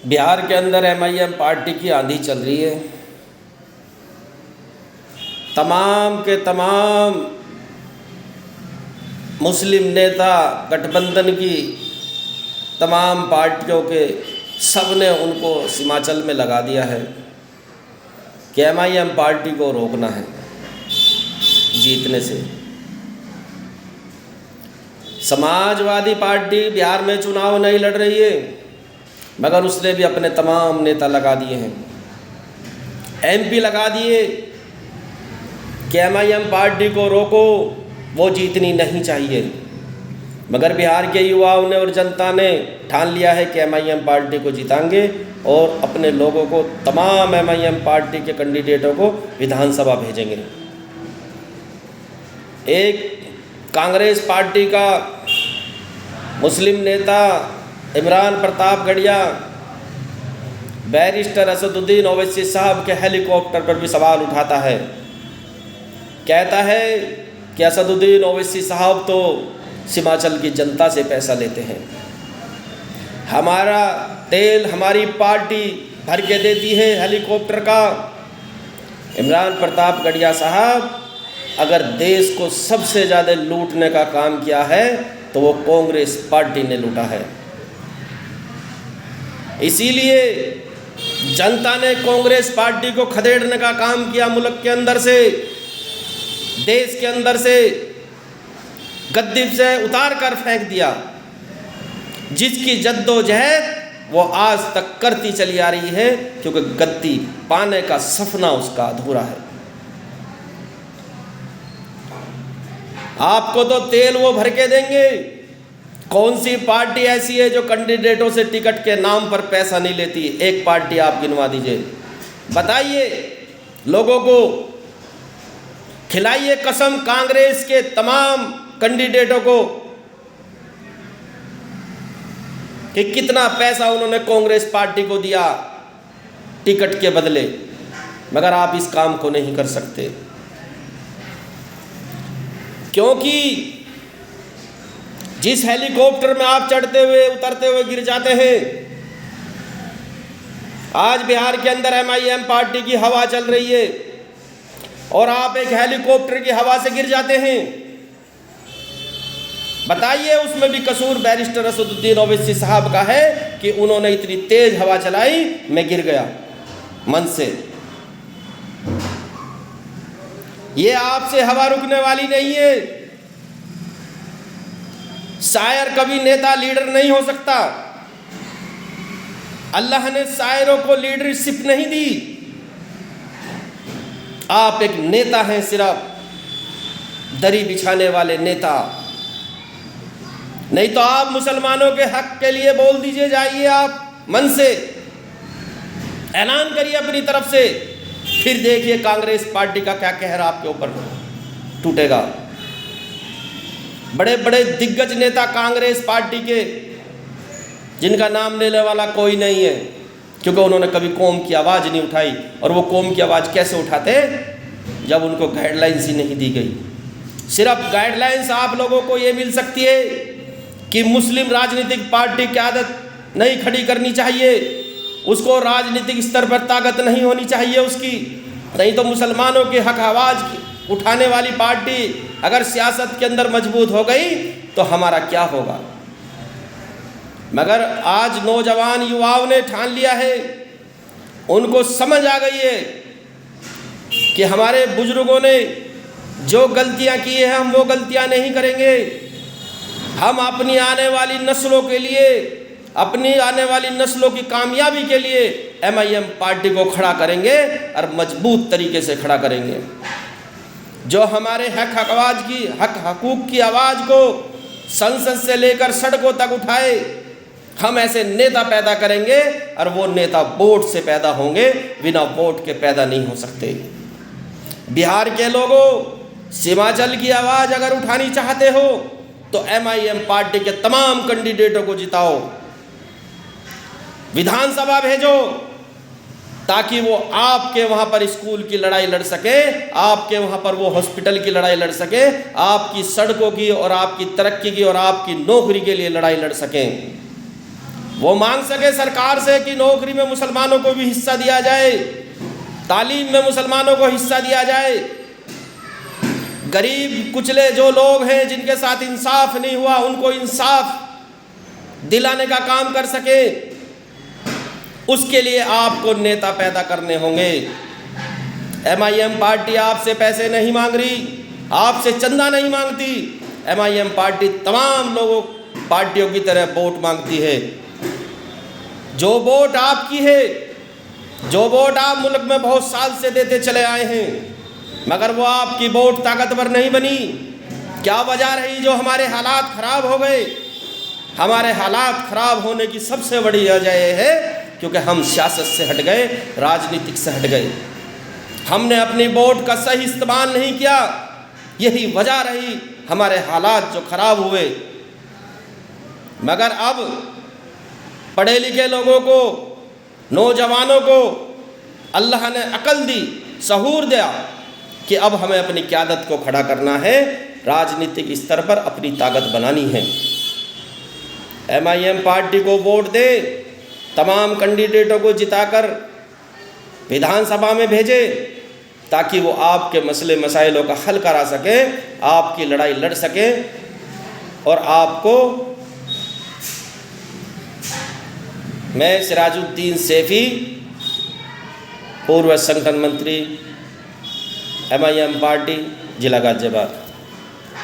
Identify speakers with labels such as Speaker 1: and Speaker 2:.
Speaker 1: बिहार के अंदर MIM party की आंधी चल रही है। तमाम के तमाम मुस्लिम नेता, गठबंधन की तमाम पार्टियों के सब ने उनको हिमाचल में लगा दिया है कि एमआईएम पार्टी को रोकना है जीतने से। समाजवादी पार्टी बिहार में चुनाव नहीं लड़ रही है, मगर उसने भी अपने तमाम नेता लगा दिए हैं, एमपी लगा दिए कि एमआईएम पार्टी को रोको, वो जीतनी नहीं चाहिए। मगर बिहार के युवाओं ने और जनता ने ठान लिया है कि एमआईएम पार्टी को जिताएंगे और अपने लोगों को, तमाम एमआईएम पार्टी के कैंडिडेटों को विधानसभा भेजेंगे। एक कांग्रेस पार्टी का मुस्लिम नेता इमरान प्रताप गढ़िया बैरिस्टर असदुद्दीन ओवैसी साहब के हेलीकॉप्टर पर भी सवाल उठाता है। कहता है कि असदुद्दीन ओवैसी साहब तो हिमाचल की जनता से पैसा लेते हैं, हमारा तेल हमारी पार्टी भर के देती है हेलीकॉप्टर का। इमरान प्रताप गढ़िया साहब, अगर देश को सबसे ज़्यादा लूटने का काम किया है तो वो कांग्रेस पार्टी ने लूटा है। इसीलिए जनता ने कांग्रेस पार्टी को खदेड़ने का काम किया, मुल्क के अंदर से, देश के अंदर से गद्दी से उतार कर फेंक दिया। जिसकी जद्दोजहद वो आज तक करती चली आ रही है, क्योंकि गद्दी पाने का सपना उसका अधूरा है। आपको तो तेल वो भर के देंगे। कौन सी पार्टी ऐसी है जो कैंडिडेटों से टिकट के नाम पर पैसा नहीं लेती? एक पार्टी आप गिनवा दीजिए, बताइए लोगों को, खिलाइए कसम कांग्रेस के तमाम कैंडिडेटों को कि कितना पैसा उन्होंने कांग्रेस पार्टी को दिया टिकट के बदले। मगर आप इस काम को नहीं कर सकते, क्योंकि जिस हेलीकॉप्टर में आप चढ़ते हुए उतरते हुए गिर जाते हैं, आज बिहार के अंदर एमआईएम पार्टी की हवा चल रही है और आप एक हेलीकॉप्टर की हवा से गिर जाते हैं। बताइए, उसमें भी कसूर बैरिस्टर असदुद्दीन ओवैसी साहब का है कि उन्होंने इतनी तेज हवा चलाई, मैं गिर गया मन से। ये आपसे हवा रुकने वाली नहीं है। शायर कभी नेता लीडर नहीं हो सकता। अल्लाह ने शायरों को लीडरशिप नहीं दी। आप एक नेता हैं, सिर्फ दरी बिछाने वाले नेता। नहीं तो आप मुसलमानों के हक के लिए बोल दीजिए, जाइए आप मन से ऐलान करिए अपनी तरफ से, फिर देखिए कांग्रेस पार्टी का क्या कहर आपके ऊपर टूटेगा। बड़े बड़े दिग्गज नेता कांग्रेस पार्टी के, जिनका नाम लेने वाला कोई नहीं है, क्योंकि उन्होंने कभी कौम की आवाज़ नहीं उठाई। और वो कौम की आवाज़ कैसे उठाते? जब उनको गाइडलाइंस ही नहीं दी गई। सिर्फ गाइडलाइंस आप लोगों को ये मिल सकती है कि मुस्लिम राजनीतिक पार्टी की आदत नहीं खड़ी करनी चाहिए, उसको राजनीतिक स्तर पर ताकत नहीं होनी चाहिए उसकी। नहीं तो मुसलमानों के हक आवाज़ उठाने वाली पार्टी अगर सियासत के अंदर मजबूत हो गई तो हमारा क्या होगा? मगर आज नौजवान युवाओं ने ठान लिया है, उनको समझ आ गई है कि हमारे बुजुर्गों ने जो गलतियां की हैं हम वो गलतियां नहीं करेंगे। हम अपनी आने वाली नस्लों के लिए, अपनी आने वाली नस्लों की कामयाबी के लिए एमआईएम पार्टी को खड़ा करेंगे और मजबूत तरीके से खड़ा करेंगे। जो हमारे हक हकूक़ की आवाज़ को संसद से लेकर सड़कों तक उठाए, हम ऐसे नेता पैदा करेंगे और वो नेता वोट से पैदा होंगे, बिना वोट के पैदा नहीं हो सकते। बिहार के लोगों, हिमाचल की आवाज़ अगर उठानी चाहते हो तो एमआईएम पार्टी के तमाम कैंडिडेटों को जिताओ, विधानसभा भेजो, ताकि वो आपके वहाँ पर स्कूल की लड़ाई लड़ सके, आपके वहाँ पर वो हॉस्पिटल की लड़ाई लड़ सके, आपकी सड़कों की और आपकी तरक्की की और आपकी नौकरी के लिए लड़ाई लड़ सकें। वो मांग सके सरकार से कि नौकरी में मुसलमानों को भी हिस्सा दिया जाए, तालीम में मुसलमानों को हिस्सा दिया जाए, गरीब कुचले जो लोग हैं जिनके साथ इंसाफ नहीं हुआ उनको इंसाफ दिलाने का काम कर सके। उसके लिए आपको नेता पैदा करने होंगे। MIM पार्टी आपसे पैसे नहीं मांग रही, आपसे चंदा नहीं मांगती। MIM पार्टी तमाम लोगों पार्टियों की तरह वोट मांगती है। जो वोट आपकी है, जो वोट आप मुल्क में बहुत साल से देते चले आए हैं, मगर वो आपकी वोट ताकतवर नहीं बनी। क्या वजह रही जो हमारे हालात ख़राब हो गए? हमारे हालात ख़राब होने की सबसे बड़ी वजह यह है क्योंकि हम सियासत से हट गए, राजनीतिक से हट गए। हमने अपनी वोट का सही इस्तेमाल नहीं किया, यही वजह रही हमारे हालात जो ख़राब हुए। मगर अब पढ़े लिखे लोगों को, नौजवानों को अल्लाह ने अकल दी, सहूर दिया कि अब हमें अपनी क़यादत को खड़ा करना है, राजनीतिक स्तर पर अपनी ताकत बनानी है। MIM पार्टी को वोट दे, तमाम कैंडिडेटों को जिताकर विधानसभा में भेजे ताकि वो आपके मसले मसाइलों का हल करा सके, आपकी लड़ाई लड़ सके। और आपको मैं सिराजुद्दीन सैफी, पूर्व संगठन मंत्री MIM पार्टी, जिला गाजियाबाद।